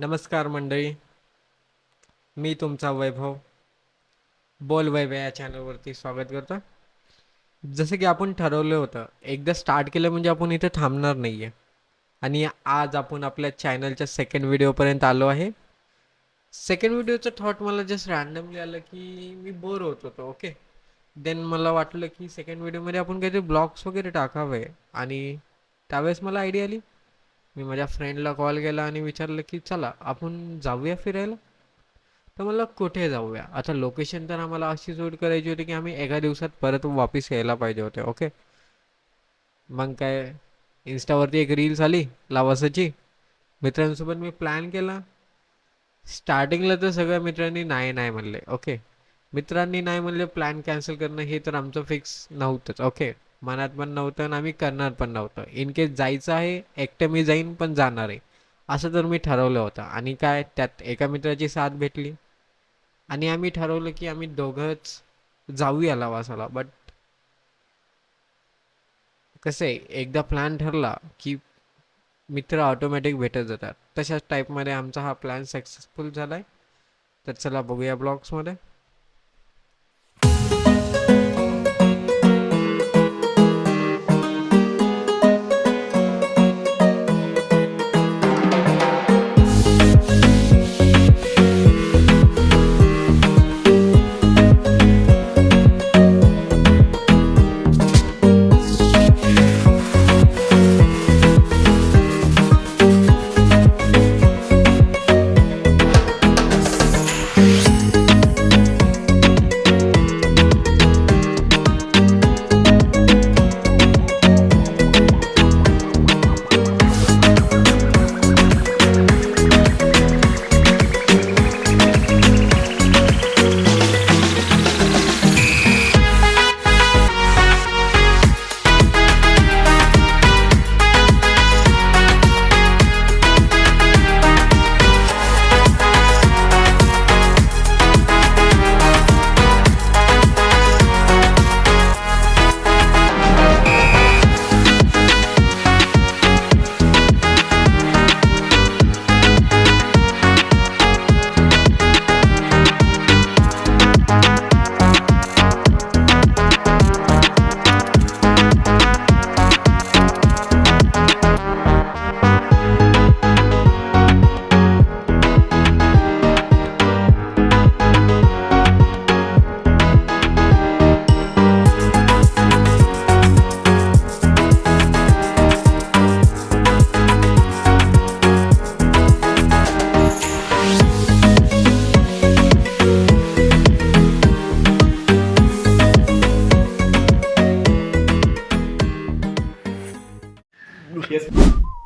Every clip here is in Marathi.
नमस्कार मंडळी, मी तुमचा वैभव बोल वैभव या चॅनलवरती स्वागत करतो. जसं की आपण ठरवलं होतं, एकदा स्टार्ट केलं म्हणजे आपण इथे थांबणार नाहीये. आणि आज आपण आपल्या चॅनलच्या सेकंड व्हिडिओपर्यंत आलो आहे. सेकंड व्हिडिओचं थॉट मला जस्ट रॅन्डमली आलं की मी बोर होत होतो. ओके, देन मला वाटलं की सेकंड व्हिडिओमध्ये आपण काहीतरी ब्लॉग्स वगैरे टाकावे. आणि त्यावेळेस मला आयडिया आली. मी माझ्या फ्रेंडला कॉल केला आणि विचारलं की चला आपण जाऊया फिरायला. तर मला कुठे जाऊया, आता लोकेशन तर आम्हाला अशी शूट करायची होती की आम्ही एका दिवसात परत वापस यायला पाहिजे होते. ओके, मग काय, इन्स्टावरती एक रील्स आली लावासाची. मित्रांसोबत मी प्लॅन केला. स्टार्टिंगला तर सगळ्या मित्रांनी नाही नाही म्हणले. ओके, मित्रांनी नाही म्हणले, प्लॅन कॅन्सल करणं हे तर आमचं फिक्स नव्हतंच. ओके, मनात पण नव्हतं आणि आम्ही करणार पण नव्हतं. इन केस जायचं आहे एकटं मी जाईन पण जाणार आहे असं तर मी ठरवलं होतं. आणि काय, त्यात एका मित्राची साथ भेटली आणि आम्ही ठरवलं की आम्ही दोघंच जाऊया लवासाला. बट कसं आहे, एकदा प्लॅन ठरला की मित्र ऑटोमॅटिक भेटत जातात. तशाच टाईपमध्ये आमचा हा प्लॅन सक्सेसफुल झालाय. तर चला बघूया ब्लॉग्समध्ये.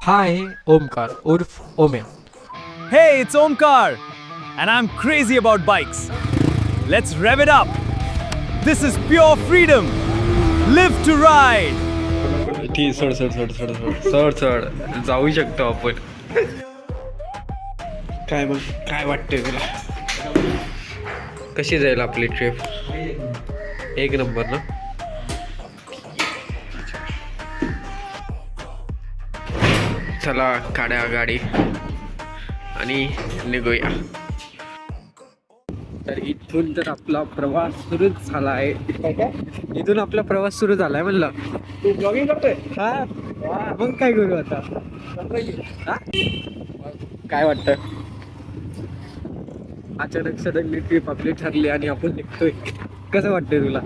हा आहे ओमकार उर्फ Omya. Hey, it's Omkar, and I'm crazy about bikes. Let's rev it up. This is pure freedom. Live to ride. ठीक, सोड सोड सोड सोड सोड सोड सोड जाऊ शकतो आपण. काय मग, काय वाटतंय तुला, कशी जाईल आपली ट्रिप? एक नंबर ना. चला काढ्या गाडी आणि निघूया. तर इथून तर आपला प्रवास सुरूच झाला आहे. इथून आपला प्रवास सुरू झालाय म्हणलं. तू ब्लॉगिंग करतोय? हा, मग काय करू आता. हा? काय वाटतं, अचानक सडनली ट्रिप आपली ठरली आणि आपण निघतोय. कसं वाटतंय तुला?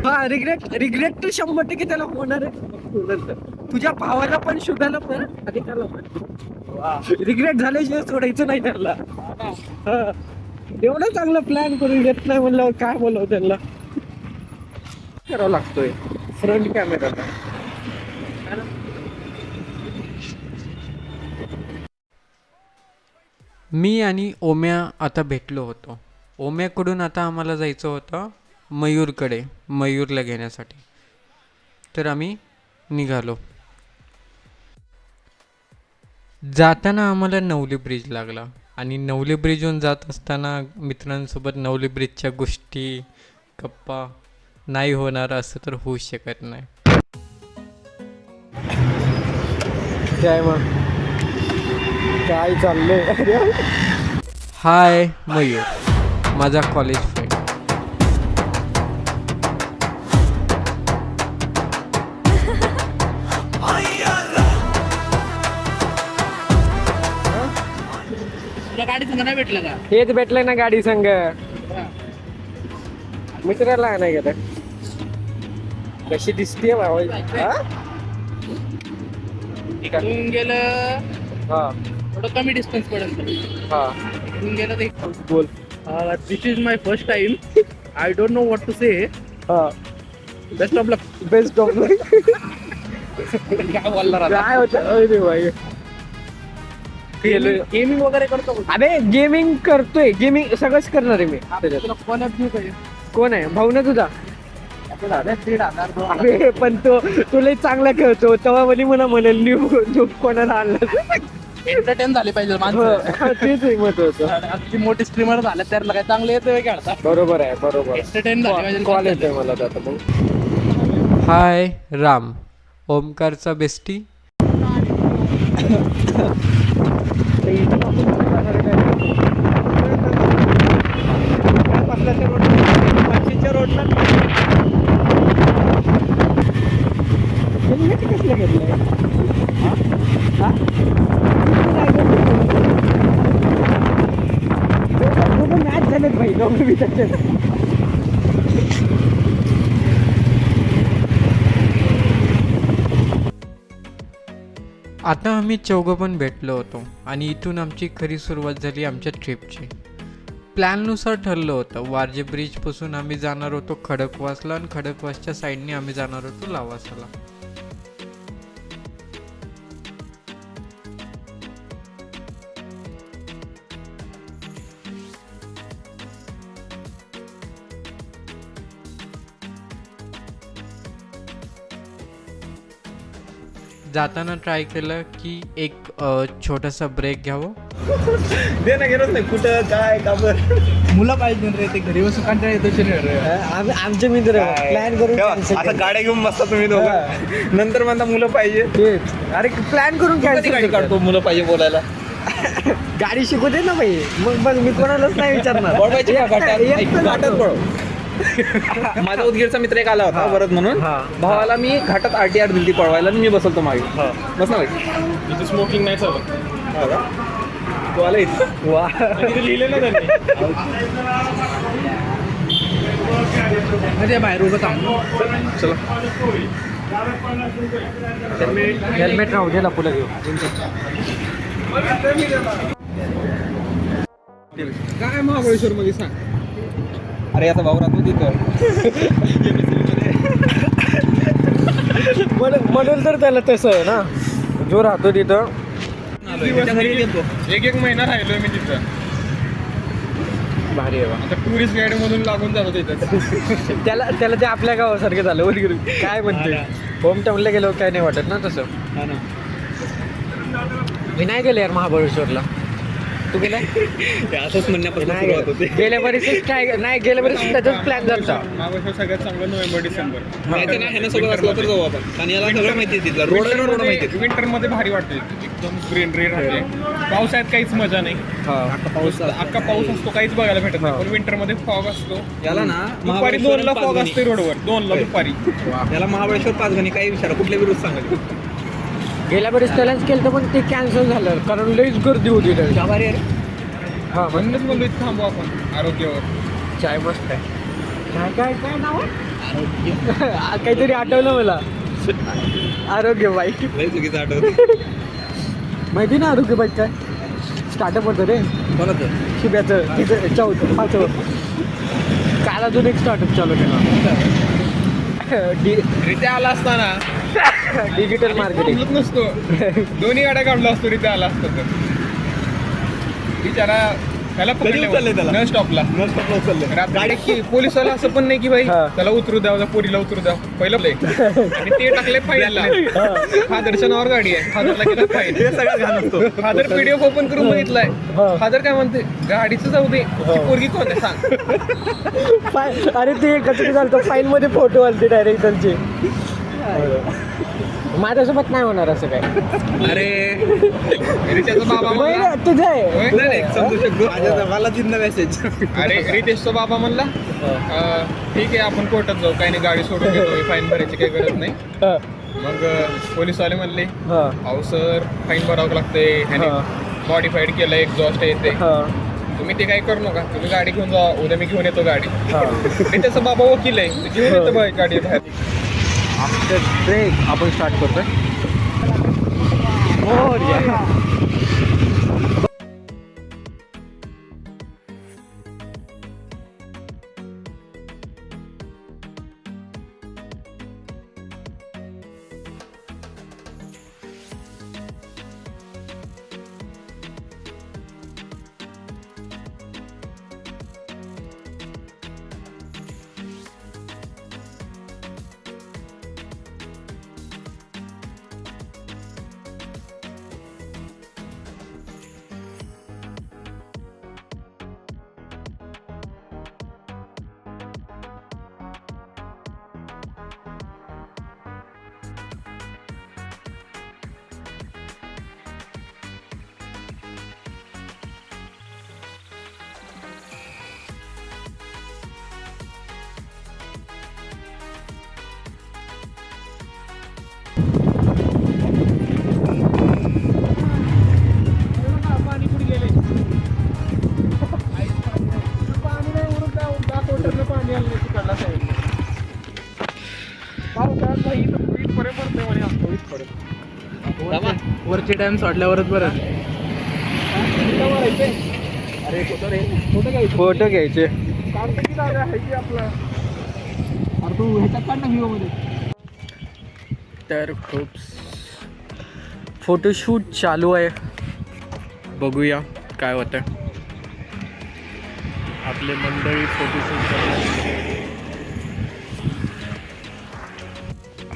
हा, रिग्रेट रिग्रेट तर 100% त्याला होणारच. तुझ्या भावाला पण, शुभाला पण आणि त्याला पण रिग्रेट झाल्याशिवाय सोडायचं नाही त्याला. एवढं चांगलं प्लॅन करून येत नाही म्हणल्यावर काय बोलावं त्यांना. करावं लागतोय फ्रंट कॅमेराला. मी आणि ओम्या आता भेटलो होतो. ओम्याकडून आता आम्हाला जायचं होतं मयूरकडे, मयूरला घेण्यासाठी. तर आम्ही निघालो. जाताना आम्हाला नवली ब्रिज लागला आणि नवली ब्रिजहून जात असताना मित्रांसोबत नवली ब्रिजच्या गोष्टी, गप्पा नाही होणार असं तर होऊच शकत नाही. काय मग काय चाललंय? हाय मयूर, माझा कॉलेज फ्रेंड. गाडी संग नाही भेटलं का? हेच भेटलंय ना गाडी संग. मित्राला नाही गेलं. कशी दिसते इकडून गेलं हा थोडं कमी डिस्टन्स पडेल. हा इकडून गेलं ते बोल. This is my first time. I don't know what to say. हा best of luck. Best of काय बोलणार आता? काय होतं अरे भाई. गेमिंग वगैरे करतो का? अरे गेमिंग करतोय, गेमिंग सगळंच करणार आहे मी त्याच्यात. तुला कोण घेऊ पाहिजे? कोण आहे भाऊ ना तुझा? आपण आले 1,500. अरे पण तुला चांगला खेळतो तेव्हा मला म्हणेल न्यू कोणाला आणलं. एंटरटेन झाले पाहिजे माणसं. तेच एक मत होतं. अगदी मोठे स्ट्रीमर झाले त्याला काय चांगले येते खेळता. बरोबर आहे बरोबर. एंटरटेन झाले पाहिजे. कॉल येतोय मला आता मग. हाय राम, ओमकारचा बेस्टी. रोडला कसलं घेतलंय? मॅच झालेत भाई दोघं बी त्याच्यात. आता आम्ही चौघं पण भेटलो होतो आणि इथून आमची खरी सुरुवात झाली आमच्या ट्रिपची. प्लॅननुसार ठरलं होतं वारजे ब्रिजपासून आम्ही जाणार होतो खडकवासला आणि खडकवासच्या साईडने आम्ही जाणार होतो लावासाला. जाताना ट्राय केलं की एक छोटासा ब्रेक घ्यावं. दे ना गेलोच नाही कुठं काय का मुलं पाहिजे रे ते घरी बसून कंटाळा येतो शरीर. आमचे मित्र प्लॅन करून आता गाड्या घेऊन बसता तुम्ही दोघं, नंतर म्हणता मुलं पाहिजे. अरे प्लॅन करून कधी गाडी काढतो मुलं पाहिजे बोलायला. गाडी शिकू दे ना भाई. मग बघ मी कोणालाच नाही विचारणार. पळवायची का घाटात? एकटं घाटात जातो. पळव. माझा उदगीरचा मित्र एक आला होता वरद म्हणून. हा. भावाला मी घाटात RTR दिली पळवायला आणि मी बसवतो मागे. बस ना भाई. इथे स्मोकिंग नाही चालत. तू आला इथं. वा इथे लिहिलं ना त्यांनी. म्हणजे बाहेर उभं थांबलो. चला. हेल्मेट राहू दे पुढे घेऊ. काय महाबळेश्वर मध्ये सांग. अरे आता भाऊ राहतो तिथं. म्हणून तर त्याला तसं आहे ना, जो राहतो तिथं. एक महिना राहिलोय मी तिथं. भारी आहे आता टुरिस्ट गाईड मधून लागून जातो तिथं. त्याला ते आपल्या गावासारखं झालं. वगैरे काय म्हणते होम टाऊनला गेलो काय नाही वाटत ना तसं. मी नाही गेले यार महाबळेश्वरला. तू गेलाय? असंच म्हणण्यापासून सुरुवात होते. गेल्या वर्षीच काय नाही, गेल्या वर्षी त्याचाच प्लॅन झाला. महाबळेश्वर सगळ्यात चांगलं नोव्हेंबर-डिसेंबर. माहिती ना ह्यानं सोबत असलं तर जाऊ आपण. आणि याला सगळं माहिती आहे तिथलं. रोड माहिती आहे. विंटर मध्ये भारी वाटते. एकदम ग्रीनरी राहते. पावसाळ्यात काहीच मजा नाही. अख्खा पाऊस असतो काहीच बघायला भेटत नाही. पण विंटर मध्ये फॉग असतो. याला ना दुपारी 2ला फॉग असते रोडवर. 2ला दुपारी. याला महाबळेश्वर 5 गणी काही विचारा कुठल्या विरुद्ध सांगायचं. गेल्या वर्षी त्यालाच केलं पण ते कॅन्सल झालं कारण लईच गर्दी होती त्याची. हा म्हणूनच बोललो इथं थांबू आपण आरोग्यावर. चाय मस्त आहे. काय काय नाव आहे? काहीतरी आठवलं मला. आरोग्य बाईक. लई चुकीचं आठवतं. माहिती ना आरोग्य बाईक काय स्टार्टअप होतं रे कोणाचं? शिब्याचं तिथं 4th 5th. काल अजून एक स्टार्टअप चालू केला. रित्या आला असताना डिजिटल मार्केटिंग नसतो. दोन्ही गाड्या काढलो असतो रित्या आला असतो तर. बिचारा त्याला उचललंय त्याला. न स्टॉपला गाडी की पोलिसवाला असं पण नाही की भाई हा. त्याला उतरू द्या त्या पोरीला उतरू द्या पहिलं प्ले आणि ते टाकले फाईलला. फादरच्या नावावर गाडी आहे. फादरला केलं फाईल. हे सगळं घाण असतो. फादर PDF ओपन करून बघितलाय. हा. फादर काय म्हणते गाडीचं जाऊ दे ती पोरगी कोण आहे सांग. अरे ते कसं झालं फाईल मध्ये फोटो आलते डायरेक्ट त्यांचे. माझ्यासोबत नाही होणार असं काय. अरे रितेशचा बाबा म्हणला तुझं आहे. होय? समजू शकतो मला तिथनं मेसेज. अरे रितेशचा बाबा म्हणला ठीक आहे आपण कोर्टात जाऊ, काही नाही गाडी सोडून घेतो, फाईन भरायची काही गरज नाही. मग पोलीसवाले म्हणले अहो सर फाईन भरावं लागते, मॉडिफाईड केलं एक्झॉस्ट येते, तुम्ही ते काही करू नका, तुम्ही गाडी घेऊन जा, उद्या मी घेऊन येतो गाडी. रितेशचा बाबा वकील आहे, ते घेऊन येतो बाई गाडी बाहेर. आफ्टर ब्रेक आपण स्टार्ट करतोय. वरचे टाइम सोडल्यावरच बरं. अरे फोटो घ्यायचे. तू ह्याच्यात काढ ना व्ह्यू मध्ये. तर खूप फोटोशूट चालू आहे, बघूया काय होतं. आपले मंडळी फोटोशूट करतात.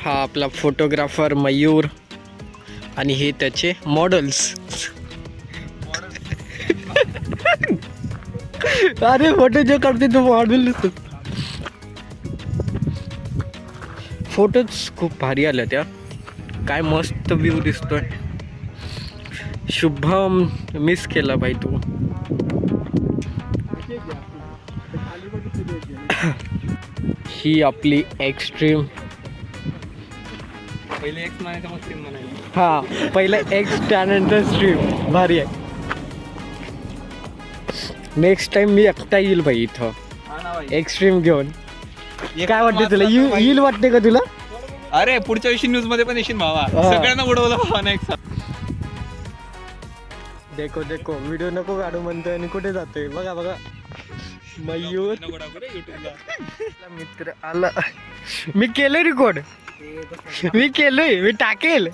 हा आपला फोटोग्राफर मयूर आणि हे त्याचे मॉडेल्स. अरे फोटो जे काढते तो मॉडेल. फोटोज खूप भारी आल्या त्या. काय मस्त व्ह्यू दिसतोय. शुभम मिस केला बाई तू. ही आपली एक्स्ट्रीम. पहिले एक्स म्हणायचं मग स्ट्रीम म्हणायचं. हा पहिलं एक्स त्यानंतर स्ट्रीम. भारी आहे. नेक्स्ट टाइम मी एकटा येईल बाई इथं एक्स्ट्रीम घेऊन. काय वाटते तुला? येईल वाटते का तुला? अरे पुढच्या वर्षी न्यूज मध्ये पण येशील भावा. सगळ्यांना उडवलं भावा ना एक देखो देखो व्हिडिओ नको काढू म्हणतोय आणि कुठे जातोय बघा बघा. मयूर मित्र आला. मी केलंय रेकॉर्ड. मी केलंय. मी टाकेल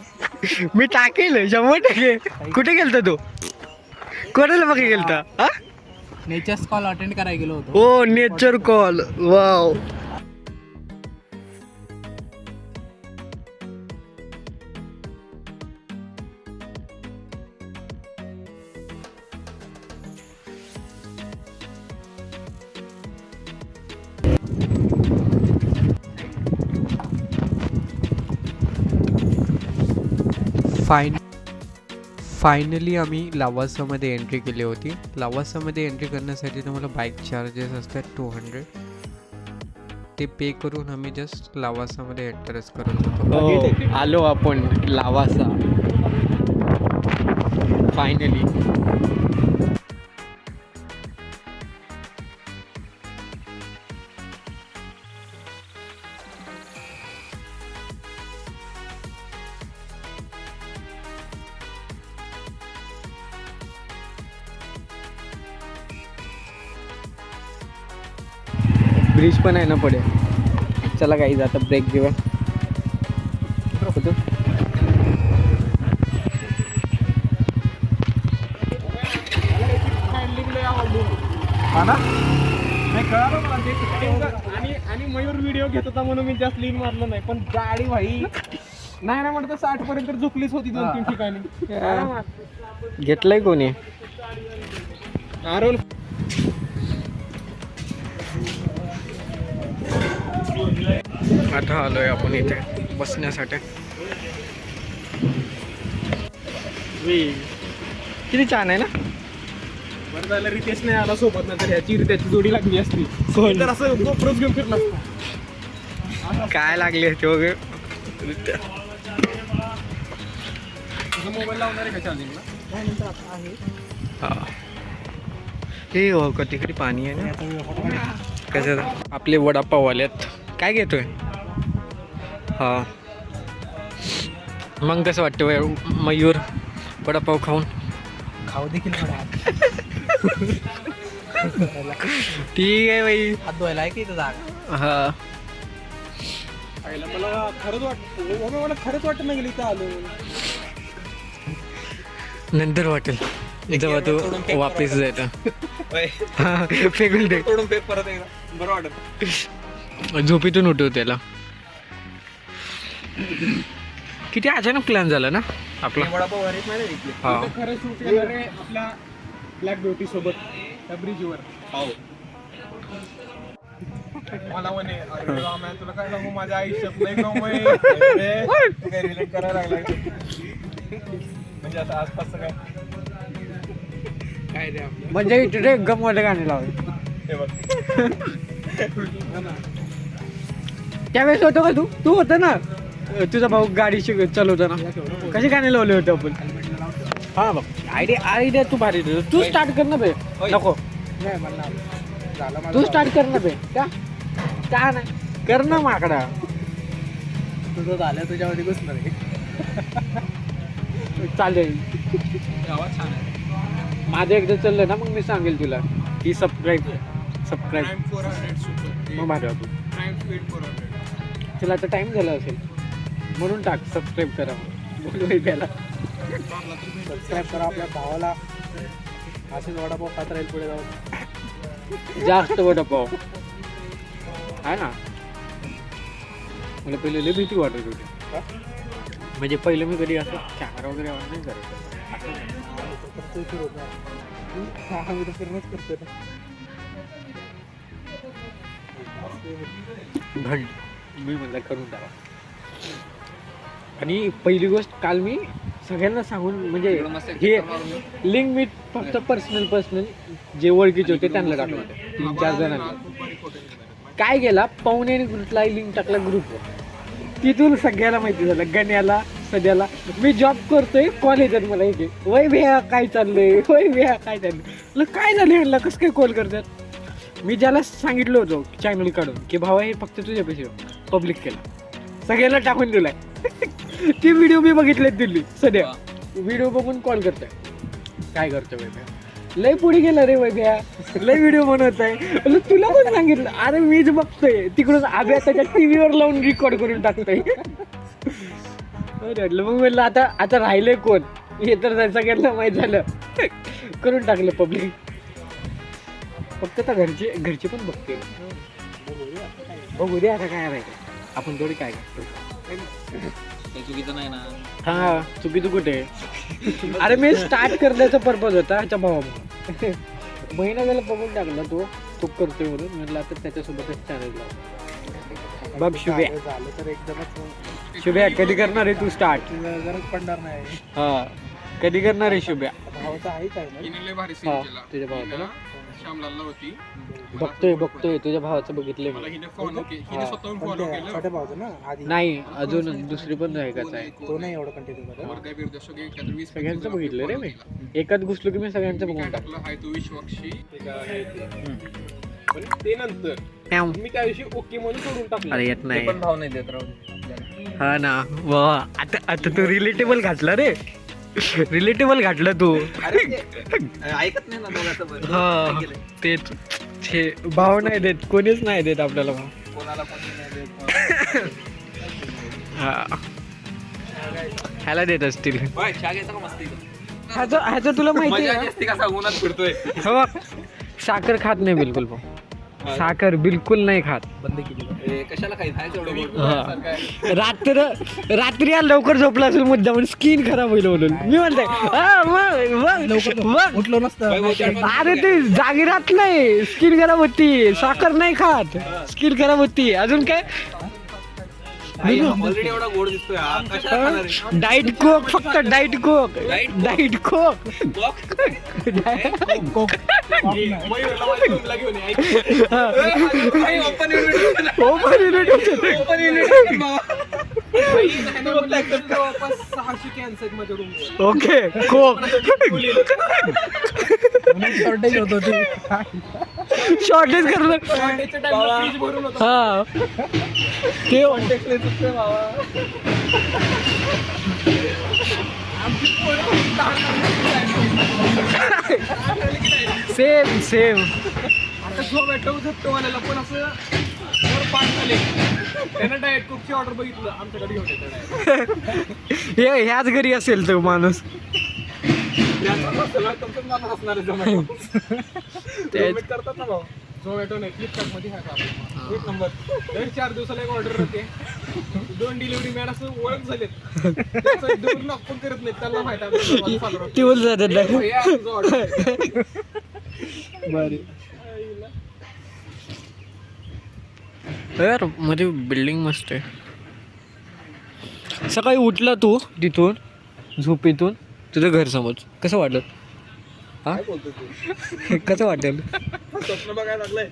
100%. कुठे गेलता तू? कोणाला बघा गेलता? हा नेचर्स कॉल अटेंड करायला गेलो होतो. ओ नेचर कॉल. वाव. फायनली आम्ही लावासामध्ये एंट्री केली होती. लावासामध्ये एंट्री करण्यासाठी तुम्हाला बाईक चार्जेस असतात 200. ते पे करून आम्ही जस्ट लावासामध्ये एंटरच करत होतो. आलो आपण लावासा फायनली. ब्रिज पण आहे ना पुढे. चला काही आता ब्रेक घेऊया. आणि मयूर व्हिडिओ घेत होता म्हणून मी जास्त लीन मारलं नाही, पण गाडी भाई नाही ना म्हणतं 60 पर्यंत झुकलीच होती 2-3 ठिकाणी. घेतलंय कोणी? आरोल आता आलोय आपण इथे बसण्यासाठी. किती छान आहे ना. बरं झालं रितेश नाही आला सोबत, ना तर ह्याची त्याची जोडी लागली असती. तर असं गोप्रच घेऊन फिरला असता. काय लागले ते वगैरे. मोबाईल लावणार आहे का चार्जिंगला? हा हे हो का तिकडे पाणी आहे ना. कसं आपले वडापाव आलेत. काय घेतोय? हा मग कसं वाटतं मयूर वडापाव खाऊन? खाऊ देखील ठीक आहे बाई. हात धुवायला आहे की इथं जागा? हा मला खरंच वाटतं, मला खरंच वाटत नाही गेली इथं आलो. नंतर वाटेल जेव्हा तू वापस जायचं. हा फेकून दे. तोडून फेक परत एकदा बरं वाटत. झोपेतून उठव त्याला. किती अचानक प्लॅन झाला ना आपला. वडापाव हरीत नाही रे. हा खरं शूट केलं रे आपल्या ब्लॅक ब्युटी सोबत त्या ब्रिजवर. मला म्हणे अरे राम्या, तुला काय सांगू माझ्या आयुष्यात नाही काय रिलेट करायला लागलाय. म्हणजे आता आसपासचं काय रे आपलं. म्हणजे इथे गमवायला गाणे लावले. हे बघ त्यावेळेस होतो का तू होता ना तुझा भाऊ गाडी चालवताना. कसे गाणे लावले होते आपण. हा बघ आयडिया तू भारी देतो. तू स्टार्ट कर ना बे. नको नाही मला झालं माझं. तू स्टार्ट कर ना बे. का नाही कर ना माकडा. तुझं झालं तुझ्यामध्ये घुसणार आहे. चालेल. गावात छान आहे. माझं एकदा चाललं ना मग मी सांगेल तुला की सबस्क्राईब Prime 400 सुचत. मग माझ्या तू Prime Speed 400. तुला आता टाइम झाला असेल म्हणून टाक सबस्क्राईब करा. बोलू त्याला सबस्क्राईब करा आपल्या भावाला. असेच वडापाव खात राहील पुढे जाऊन. जास्त वडापाव आहे ना. मला पहिले लय भीती वाटत होती. म्हणजे पहिलं मी कधी असं कॅमेरा वगैरे ऑन नाही करायचं. हा मी तर फिरणंच करतो ना. घंट मी म्हणलं करून टाका. आणि पहिली गोष्ट काल मी सगळ्यांना सांगून म्हणजे हे लिंक मी फक्त पर्सनल जे ओळखीचे होते त्यांना टाकलं होतं 3-4 जणांना. काय गेला पाहुणे ग्रुपला लिंक टाकला ग्रुपवर. तिथून सगळ्याला माहिती झालं. गण्याला सध्याला मी जॉब करतोय कॉलेजात. मला इथे वय भ्या काय चाललंय वय भ्या काय चाललंय. काय झालं ह्यांना कसं काय कॉल करतात. मी ज्याला सांगितलं होतं चॅनल काढून की भावा हे फक्त तुझ्या पैसे पब्लिक केला सगळ्याला टाकून दिलाय. ती व्हिडिओ मी बघितले दिल्ली सध्या. व्हिडिओ बघून कॉल करताय काय करतोय वैभ्या. लय पुढे गेला रे वैभ्या. लय व्हिडिओ बनवत आहे. तुला कोण सांगितलं. अरे मीच बघतोय तिकडून आभ्या त्याच्या टीव्हीवर लावून रेकॉर्ड करून टाकतोय. मग म्हणलं आता राहिलंय कोण. हे तर सगळ्यांना माहीत झालं. करून टाकलं पब्लिक. फक्त आता घरचे पण बघते. बघू दे आता काय राहिलं. आपण थोडी काय करतो. चुकीचं नाही ना. हा चुकीचं कुठे. अरे मी स्टार्ट करण्याचा पर्पज होता ह्याच्या भावामुळे. महिना झाला बघून टाकला तो करतोय म्हणून म्हटलं आता त्याच्यासोबतच चॅनल लाव. बघ शुभ्या झालं तर एकदमच शुभ्या कधी करणार आहे तू स्टार्ट. गरज पडणार नाही. हा कधी करणार आहे शुभ्या. भावाचा आहे काय ना. हिने लय भारी हा सीन केला. तुझ्या भावाचं ना. श्यामलालला होती. बघतोय तुझ्या भावाचं बघितलंय मला मी. हिने फॉलो केली. हिने स्वतःहून फॉलो केलं. छोट्या भावाचं ना आधी. नाही अजून दुसरी पण आहे का आहे. तो नाही एवढं कंटिन्यू करत. वर्धा बिरदेशो काही काहीतरी 20 सगळ्यांचं बघितलं रे मी. एकात घुसलो की मी सगळ्यांचं काय बघून टाकलं हाय तू विश्वाक्षी. पण ते नंतर टाकलं. मी त्या दिवशी ओके म्हणून सोडून टाकलं. अरे येत नाही. भाव नाही देत राहू. हा ना वा आता तू रिलेटेबल घातला रे. रिलेटेबल घातलं तू. ऐकत नाही ना दोघांचं. हा तेच हे भाव नाही देत कोणीच नाही देत आपल्याला भाव. कोणाला पण नाही देत. हा ह्याला देत असतील. घ्यायचा का मस्ती. ह्याचं तुला माहिती आहे असते का सांगूनच फिरतोय. का? हो, साखर खात नाही बिलकुल भाऊ. साखर बिलकुल नाही खात. बंद केली. कशाला काही खायचं एवढं. हा. रात्री या लवकर झोपला असेल मुद्दा म्हणून स्किन खराब होईल म्हणून मी म्हणते. उठलो नसतं. अरे ते जागी राहत नाही. स्किन खराब होती. साखर नाही खात स्किन खराब होती. अजून काय ऑलरेडी एवढा गोड दिसतोय हा. कशाला खाणार आहे? डाईट कोक, फक्त डाईट कोक, डाईट कोक. मयूरला माझ्या रूमला घेऊन ये. ऐक. Open invitation. तू फक्त accept कर. जवळपास 600 कॅन्स आहेत माझ्या रूमवर. ओके कोक शॉर्टेज होत होती. शॉर्टेज करलं Shortage च्या time ला fridge भरून होतं. हा ते Contact lenses चे बाबा. Same same. आता झोमॅटो झप्टोवाल्याला पण असं वर पाठ झाले. त्यानं डाएट कोकची ऑर्डर बघितलं आमच्याकडे घेऊन येतं. हे ह्याच घरी असेल तो माणूस. पेमेंट करतात ना भाऊ. झोमॅटो नाही फ्लिपकार्ट मध्ये आहे का? एक नंबर. दर 4 दिवसाला एक ऑर्डर होते. 2 डिलिव्हरी मॅन असं ओळख झालेत. डोर नॉक पण करत नाहीत. त्यांना माहिती आहे ती बोल जातात ऑर्डर. यार मध्ये बिल्डिंग मस्त आहे. सकाळी उठला तू तिथून झोपेतून, तुझं घर समोर कसं वाटलं? हा कसं वाटेल? स्वप्न बघायला लागलंय.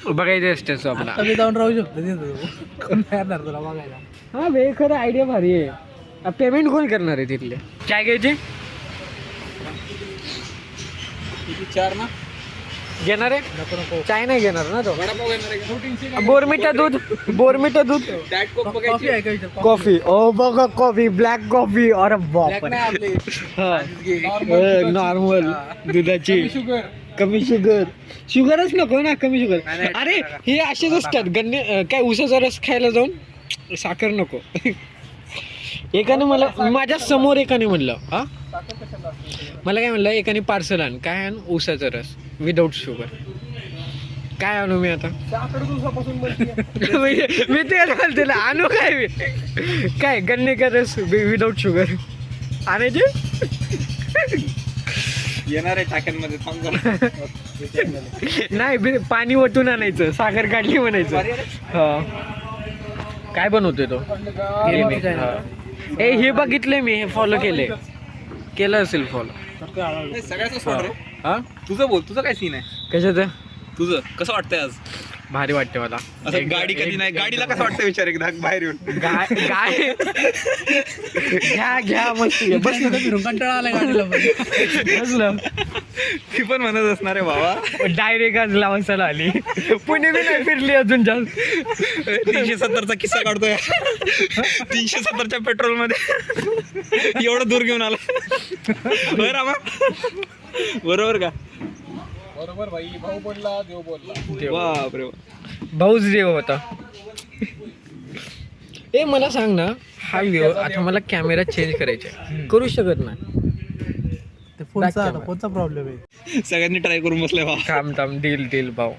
बघायचं असते आपला. आम्ही जाऊन राहू शकतो तिथं. कोण नाही येणार तुला बघायला. हा बे खरं आयडिया भारी आहे. पेमेंट कोण करणार आहे तिथले? काय घ्यायचे? किती 4 ना? घेणार आहे? नको नको. चाय नाही घेणार ना तो. वडापाव घेणार आहे का? प्रोटीनची बोरमिटा दूध, बोरमिटा दूध, डाएट कोक कॉफी बघायची. आहे का इथं? कॉफी. ओ बघा कॉफी, ब्लॅक कॉफी. अरे Black बाप नाही आपली. नॉर्मल दुधाची, शुगर. कमी शुगर. शुगरच नको ना, कमी शुगर. अरे हे असेच असतात गन्ने. काय उसाचा रस खायला जाऊन साखर नको. एकाने मला, माझ्या समोर एकाने म्हणलं, हा मला काय म्हणलं, एकाने पार्सल आण. काय आण? उसाचा रस विदाऊट शुगर. काय आणू मी आता? 6 दिवसापासून बोलते. मी ते त्याला आणू काय मी? काय गन्ने का रस विदाऊट शुगर आणायचे? येणार आहे टाक्यांमध्ये थांब. नाही पाणी वटून आणायचं, साखर काढली म्हणायचं. हा काय बनवतोय तो? ए हे बघितलंय मी, हे फॉलो केलं असेल फॉलो. सगळ्याच सोड रे. हा तुझं बोल, तुझं काय सीन आहे? कशाचं? तुझं कसं वाटतंय आज? भारी वाटते मला. असं गाडी कधी नाही, गाडीला कसं वाटतं विचार एकदा बाहेर येऊन. गाय गाय घ्या मस्त बस नका फिरून कंटाळा आला गाडीला पण. बसलं. ती पण म्हणत असणार आहे बाबा. डायरेक्ट आज लावसाला आली. पुणे बी नाही फिरली अजून जास्त. 370चा किस्सा काढतोय. 370च्या पेट्रोल मध्ये एवढं दूर घेऊन आला. बरं रामा, बरोबर का? बरोबर भाई. भाऊ बोलला, देव बोलला. बापरे बाप. भाऊच देव होता. ए मला सांग ना, हा व्हिडिओ आता मला कॅमेरा चेंज करायचा, करू शकत नाही. ते फोनचा प्रॉब्लेम आहे. सगळ्यांनी ट्राय करून बसलाय बाबा. थांब दिल भाऊ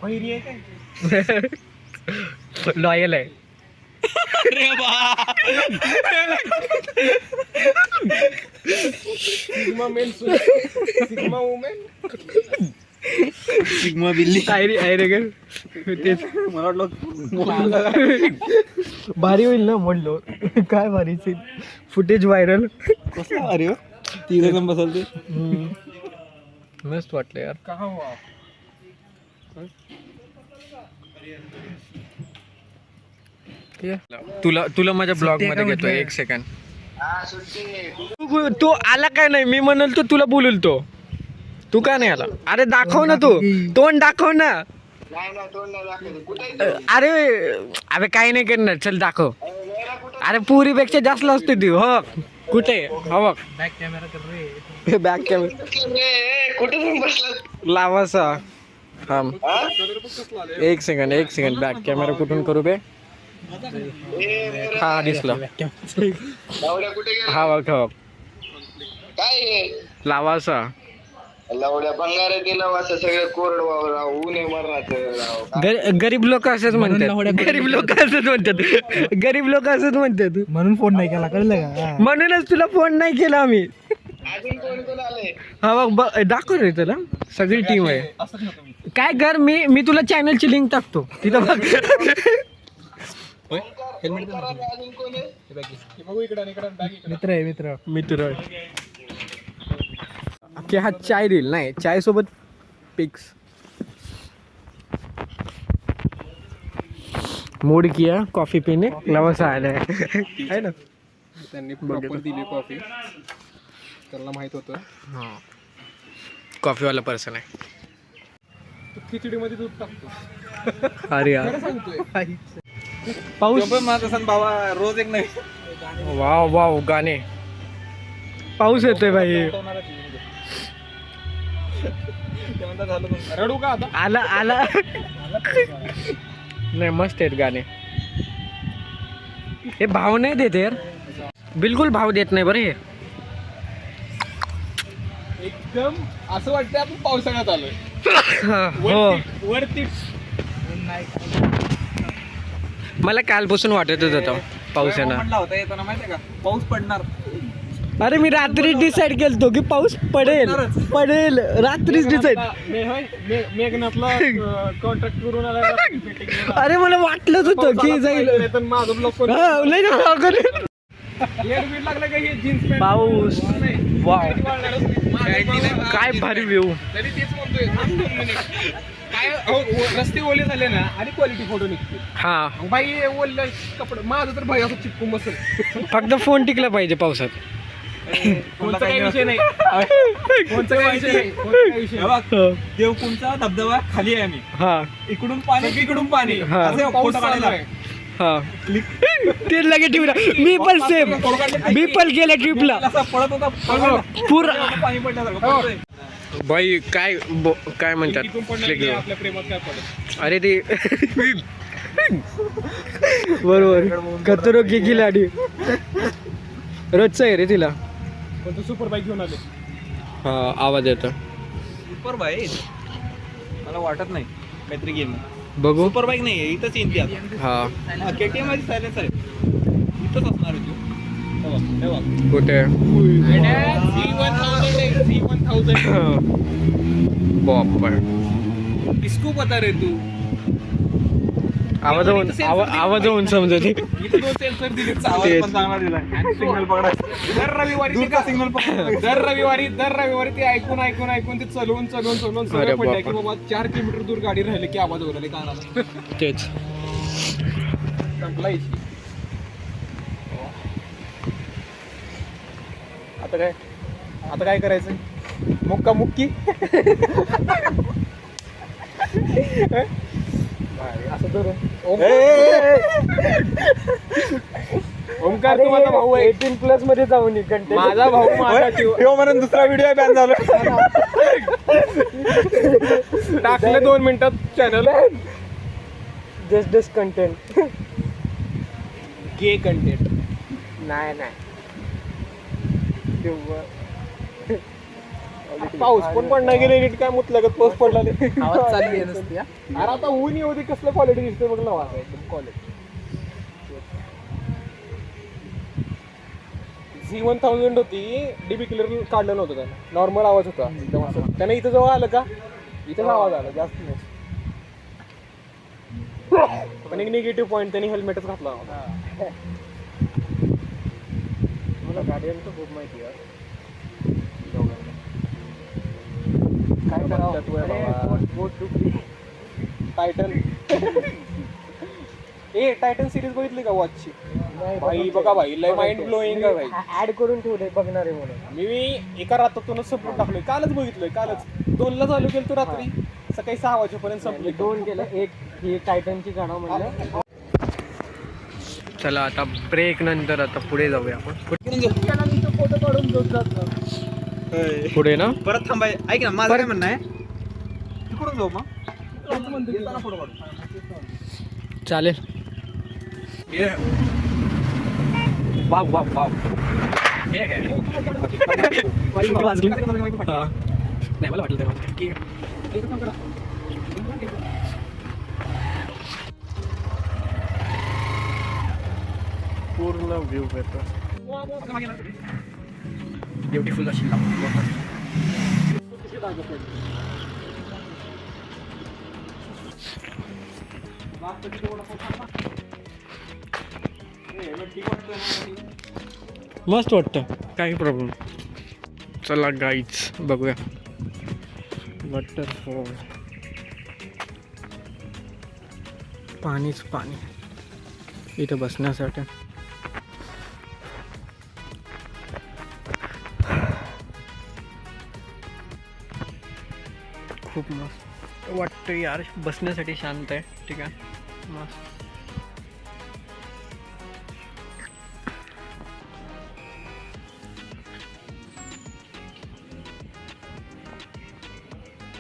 लॉयल आहे. अरे बा. Sigma men, sigma women, sigma बिल्ली. तेच मला वाटलं भारी होईल ना म्हणलो. काय भारी फुटेज व्हायरल. कसं अरे हो? ती एकदम बसल ते. मस्त वाटलं यार. कहा हुआ? तुला माझ्या ब्लॉग मध्ये घेतोय. 1 सेकंड. तू आला काय नाही? मी म्हणल तो तुला बोलल तो. तू का नाही आला? अरे दाखव ना, तू तोंड दाखव ना. अरे अबे काही नाही करणार, चल दाखव. अरे पुरीपेक्षा जास्त असते ती. हो कुठे? हो बघ बॅक कॅमेरा कर रे. बॅक कॅमेरा कुठे बसला? लावासा. थांब 1 सेकंड. बॅक कॅमेरा कुठून करू बे? हा दिसला. लावड्या कुठे गेला? हा बघ हा बघ. काय हे? लावासा. लावड्या बंगार दिला असं सगळं कोरड वावर राव, ऊन आहे मरणाचं. गरीब लोक असंच म्हणतात. गरीब लोक असंच म्हणतात. म्हणून फोन नाही केला, कळलं का? म्हणूनच तुला फोन नाही केला आम्ही. अजून कोण कोण आलंय? हा बघ दाखव रे तुला. सगळी टीम आहे. काय कर, मी तुला चॅनलची लिंक टाकतो तिथं बघ. हेल्मेट अजून कोण आहे? हे बघू इकडं इकडं बॅग इकडं. मित्र आहे मित्र. मित्र की हा चाय देईल नाही, चाय सोबत पिक्स. मूड किया कॉफी पीने लवस आला है ना. त्यांनी प्रॉपर दिली कॉफी, त्यांना माहित होतं. हां, कॉफीवाला पर्सन आहे. खिचडीमध्ये दूध टाकतो. अरे यार, खरं सांगतोय. पाऊस. माझा सण बाबा रोज एक नाही. वाव वाव गाणे. पाऊस येतोय भाई. रडू का आता? आला आला. नाही, मस्त आहेत गाणे. हे भाव नाही देते यार, बिलकुल भाव देत नाही बरं हे. एकदम असं वाटतं आपण पावसाळ्यात आलोय. हो, वरती मला कालपासून वाटतच होतं पाऊस येणार. म्हणला होता येताना माहितीये का पाऊस पडणार. अरे मी रात्री डिसाईड केलतो की पाऊस पडेल पडेल, रात्रीच डिसाईड. मेघनाथला कॉन्ट्रॅक्ट करून आला. अरे मला वाटलंच होतं की जाईल. माझं ब्लॉक कोण हा, नाही ना, अगं. एअरबीट लागलं का हे जीन्स पॅन्ट पाऊस. वाव, काय काय भारी व्ह्यू. तरी तेच म्हणतोय थांब 2 मिनिट. काय रस्ते ओले झाले ना आणि क्वालिटी फोटो निघते. हा, मग बाई ओले कपडे माझं तर भाई असं चिपकून बसेल. फक्त फोन टिकला पाहिजे पावसात. कोणता काही विषय नाही. कोणता काही विषय नाही. कोणता काही विषय नाही. देवकुंडचा धबधबा खाली आहे आम्ही, हा इकडून पाणी इकडून पाणी. हा. असं पाऊस फोटो काढायला. चालू आहे. हा, ते लगे ट्रिपला. मी पण सेम, मी पण गेल्या ट्रिपला असा पडत होता पूर. पाणी पडल्यासारखं पडतोय. बाई काय म्हणतात इथून पडणार नाही, आपल्या प्रेमात काय पडत. अरे ते बरोबर कतरो की खिलाडी रोजचं आहे रे तिला. पण तू सुपर बाईक घेऊन आले. हा, आवाज येतो. सुपर बाईक मला वाटत नाही काहीतरी गेम. बघू. सुपर बाईक नाही इथंच येईन ती आता. हा, केटीएम माझी सायलेन्सर आहे, इथंच असणार आहे तू. कुठे. C1000 बापर. किसको पता रे तू. आवाज होऊन समजते. इथे 2 सेन्सर दिले. आवाज पण चांगला दिला. सिग्नल पकडायचा. दर रविवारी ते दूरचा सिग्नल पकडायचा. दर रविवारी ते ऐकून ते चलवून अरे सगळं पडलंय की बापरे. बाबा 4 किलोमीटर दूर गाडी राहिली की आवाज ओरडले कानाला. तेच. संपला इशी. आता काय करायचं? मुक्का मुक्की. असं तर ओमकार तू माझा भाऊ आहे. 18+ मध्ये जाऊन माझा भाऊ माझा ठेव म्हणून दुसरा व्हिडिओ बॅन झाला. टाकलं 2 मिनिटात channel. Just content. Gay content. नाही पाऊस पण पडणार गेले नीट काय मुतलगत पाऊस पडला ते. आवाज चालली नसते. अरे आता ऊन येऊ दे, कसलं क्वालिटी दिसते बघ ना. एकदम क्वालिटी. C1000 होती, डीबी क्लिअर काढलं नव्हतं त्यानं, नॉर्मल आवाज होता एकदम असं. त्यानं इथं जवळ आलं का इथंच आवाज आला, जास्त नाही. पण एक निगेटिव्ह पॉईंट, त्यांनी हेल्मेटच घातला नव्हता. मला गाड्यांचं खूप माहिती आहे. काय टायटन. टायटन सिरीज बघितली का वॉचची? भाई बघा भाई, लय माइंड ब्लोईंग आहे भाई. ऍड करून ठेवले बघणार आहे म्हणून. मी एका रात्रीतूनच संपून टाकलोय. कालच बघितलोय, कालच 2ला चालू केलं तो रात्री, सकाळी 6 वाजेपर्यंत संपली. 2 केलं, एक ही टायटनची काढा म्हणलं. चला आता ब्रेक नंतर आता पुढे जाऊया आपण. फोटो काढून पुढे ना परत थांबाय. ऐक ना, माझं काय म्हणणं आहे, तिकडून जाऊ मग. येताना फोटो काढू. चालेल. Wow wow wow. वाजली. हा. नाही मला वाटलं ते. पूर्ण व्ह्यू येतो. ब्युटिफुल अशी मस्त वाटतं, काही प्रॉब्लेम. चला गाईच बघूया वॉटरफॉल. पाणीच पाणी इथं बसण्यासाठी. खूप मस्त वाटतं यार, बसण्यासाठी शांत आहे. ठीक आहे, मस्त.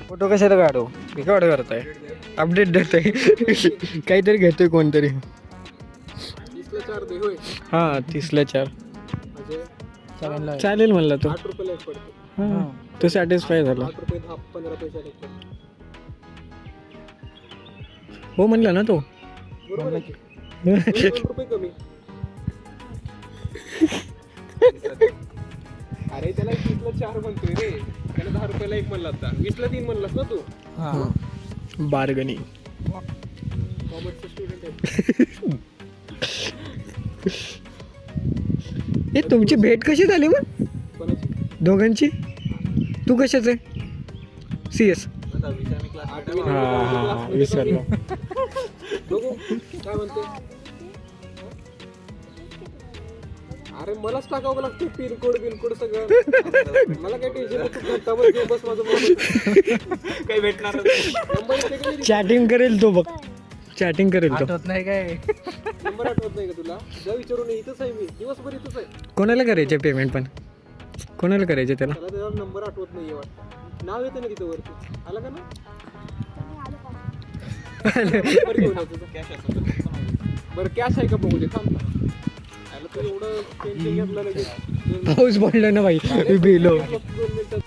फोटो कशाला काढू, मी काढू करताय, अपडेट देतोय. काहीतरी घेतोय कोणतरी. 30ला 4 दे होय. हां 30ला 4 सगळ्यांना चालेल म्हणला तो. 8 रुपयाला एक पडतो. हां, तो सॅटिस्फाय झाला. 8 रुपये 15 पैशाला एक पडतो. हो म्हणला ना तो. बरोबर आहे की? 2 रुपये कमी. अरे त्याला 30ला 4 म्हणतोय रे, त्याला 10 रुपयाला एक म्हणला आता. 20ला 3 म्हणलास ना तू. बार्गनी. कॉमर्सचा स्टुडंट आहे. हे तुमची भेट कशी झाली मग कोणाची? दोघांची? तू कशाच आहे? CS. हां विसरलो. बघू काय म्हणते. अरे मलाच टाकावं लागतं पिनकोड सगळं. मला काय टेन्शन नाही, घंटाभर घेऊ बस माझं मोबाईल. काही भेटणार नंबर चॅटिंग करेल तो, बघ चॅटिंग करेल तो. आठवत नाही काय. नंबर आठवत नाही का तुला? जा विचारून ये. इथंच आहे मी, दिवसभर इथंच आहे. कोणाला करायचे पेमेंट पण? कोणाला करायचे त्याला? त्याला त्याचा नंबर आठवत नाहीये वाटतं. नाव येतं ना तिथं वरती. आलं का ना? नंबर घेऊन ये तुझा. बरं कॅश आहे का बघू दे, थांब. आलं तर एवढं टेन्शन घेतलं लगेच. पाऊस पडला ना भाई, मी भिलो. 2 मिनिटात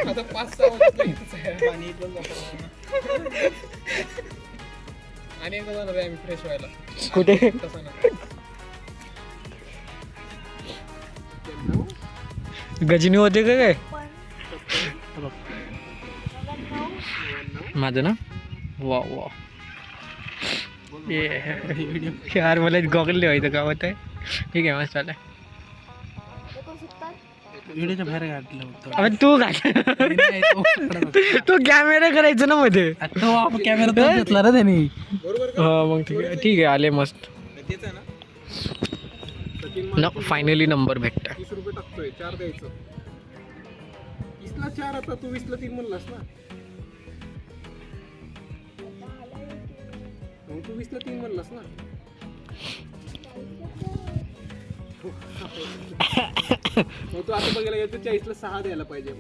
आता 5-6 वाजता इथंच आहे. पाणी इथं जातं. आणि एकदा जाणार आहे आम्ही फ्रेश व्हायला. कुठे? तसं ना. गजनी होते का काय? माझं ना वा वा. यार मला गॉगल लिवायचं का होत आहे. ठीक आहे मस्त चालय. व्हिडिओच्या बाहेर काढलं होतं. अबे तू काय तू कॅमेरा करायचं ना मध्ये. आता आपण कॅमेरा घेतला ना त्यांनी. हा मग ठीक आहे आले मस्त तेच आहे ना. ना. फायनली नंबर भेटता. 30 रुपये टाकतोय, 4 द्यायचं. 30ला 4 आता तू 20ला 3 म्हणलास ना. मग तू 20ला 3 म्हणलास ना. मग तू आता बघायला गेलं तर 40ला 6 द्यायला पाहिजे.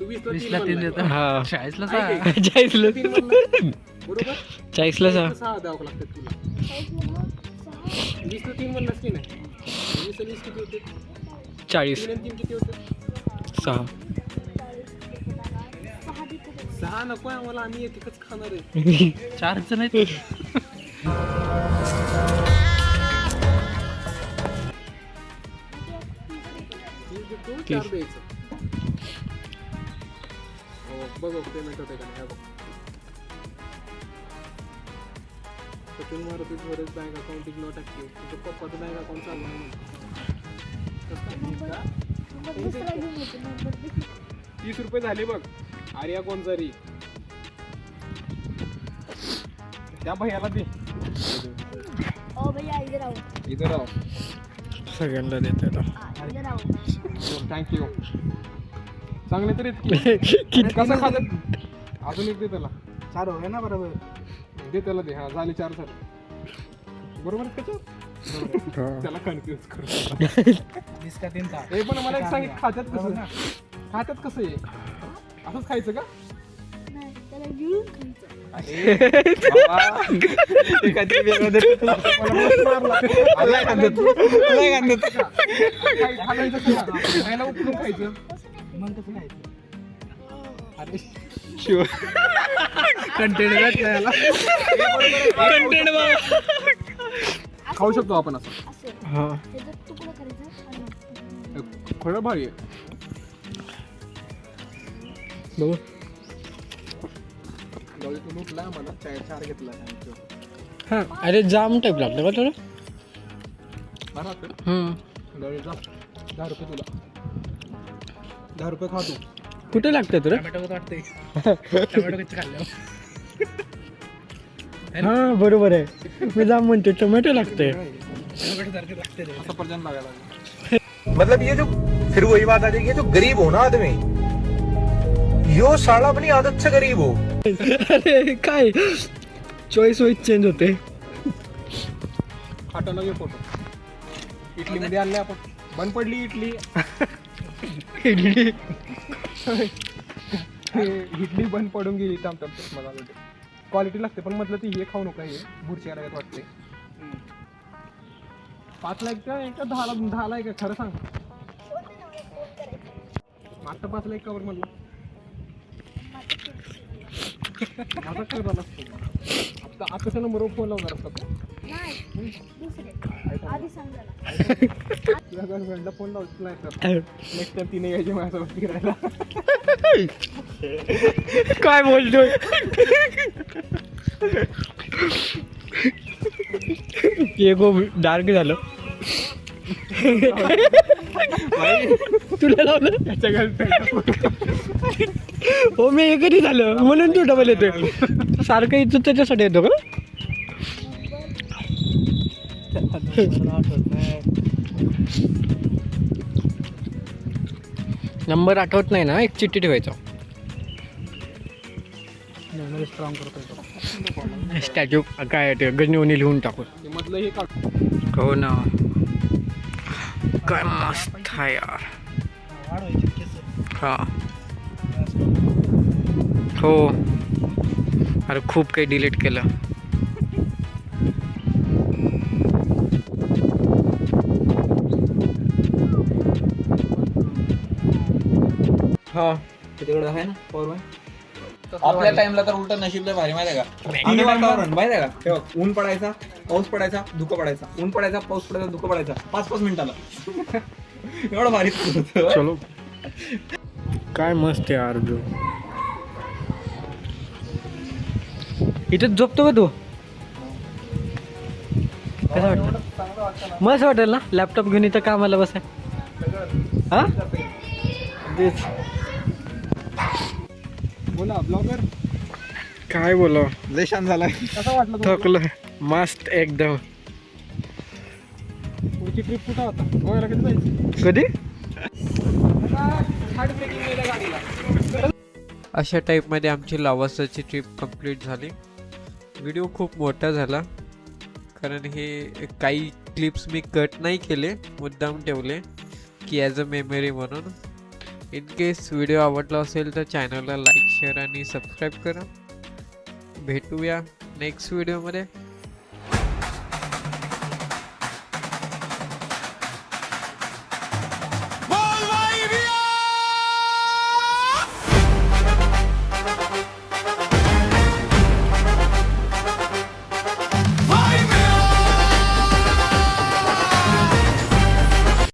तू 20ला 3 3 देतो. हा 40ला ऐक, 40ला 3 म्हणला. बरोबर. 40ला 6 द्यावं लागतात तुला. 20ला 3 म्हणलास की नाही. 20 आणि 20 किती होते? 40 3 आणि 3 किती होते? 6. 6 नको आहे आम्हाला, आम्ही एकच खाणार आहे. 4च नाही. तू 4 द्यायचं. हो बघ पेमेंट होते का नाही बघ. सचिन मारुती बरेच bank account is not active. तुझं पप्पाचं बँक अकाउंट चालू नाही म्हणून. 30 रुपये झाले बघ. आर्या कोणचारी त्या भैयाला दे. ओ भैया इधर आओ. इधर राव. सगळ्यांना देत इधर आओ. थँक्यू. चांगले तर इतकी कसं खात. अजून एक दे त्याला. 4 हो गए ना बरोबर. दे त्याला दे. हा झाले 4 झाले. बरोबर आहे त्याच्यावर. त्याला कन्फ्युज करू. 20 का 3 था. हे पण मला एक सांगित, खात्यात कसं खात्यात कसं आहे? असंच खायचं का? नाही त्याला गिळून खायचं. खायला उकडून खायचं. मग कसं खायचं? खाऊ शकतो आपण असं. असं हा त्याचा तुकडा करायचा आणि खरं भारी आहे. बघू तू लुटला मला चार घेतला हां अरे जाम टाईप लागलं का तुला बरं जा 10 रुपये तुला 10 रुपये खा तू कुठे लागतं तुला टोमॅटो वाटते टोमॅटो कच्चे खाल्ल्यावर हां बरोबर आहे मी जाम म्हणतो टोमॅटो लागतंय टोमॅटो सारखे लागते रे. सफरचंद लागायला लागलं मतलब ये जो फिर वही बात आ जाएगी ये जो गरीब हो ना आदमी यो साला अपनी आदत से गरीब हो अरे काय चॉईस वाईज चेंज होते खाटो घे फोटो इडली मध्ये आणले आपण बंद पडली इडली इडली बंद पडून गेली मला क्वालिटी लागते पण म्हटलं ती हे खाऊ नका हे बुरशी लागत वाटते 5 लाख का 10 लाख का खरं सांग आता 5 लाख कवर म्हटलं माझा काय झाला आता आताच्या नंबरवर फोन लावणार असतात नाही दुसरे आधी सांग जरा. तुझ्या गर्लफ्रेंडला फोन लावतो नेक्स्ट टाइम तिने यायची माझ्यासोबत फिरायला काय बोलतोय एगो डार्क झालं तुला लावलं त्याच्या गर्लफ्रेंड हो मी हे कधी झालं म्हणून तू डबल येतोय सारखं इथं त्याच्यासाठी येतो का नंबर आठवत नाही ना एक चिठ्ठी ठेवायचा स्ट्रॉंग करतोय स्टॅच्यू काय ते गजनीवनी लिहून टाकू मधलं हे काढ हो ना काय मस्त आहे यार हा हो अरे खूप काही डिलीट केलं हा तिकडे आहे ना पॉवर आपल्या टाइमला तर उलट नशीबला भारी माहिती आहे का तीन वातावरण माहिती आहे का तेव्हा ऊन पडायचा पाऊस पडायचा धुकं पडायचा ऊन पडायचा पाऊस पडायचा धुकं पडायचा 5-5 मिनिटाला एवढं भारी होतं. चलो काय मस्त आहे यार जो इथेच झोपतो का तू कसं वाटतं मस्त वाटेल ना लॅपटॉप घेऊन इथं कामाला बसाय हा तेच बोला ब्लॉगर काय बोलाव लय छान झालाय कसा वाटलं तुला? थकलं मस्त एकदम पुढची ट्रिप कुठं होता गोव्याला कधी जायची कधी हार्ड ब्रेकिंग गेल्या गाडीला अशा टाईपमध्ये आमची लावासाची ट्रिप कंप्लीट झाली व्हिडिओ खूप मोठा झाला कारण हे काही क्लिप्स मी कट नाही केले मुद्दाम ठेवले की ॲज अ मेमरी म्हणून इन केस व्हिडिओ आवडला असेल तर चॅनलला लाईक शेअर आणि सबस्क्राईब करा भेटूया नेक्स्ट व्हिडिओमध्ये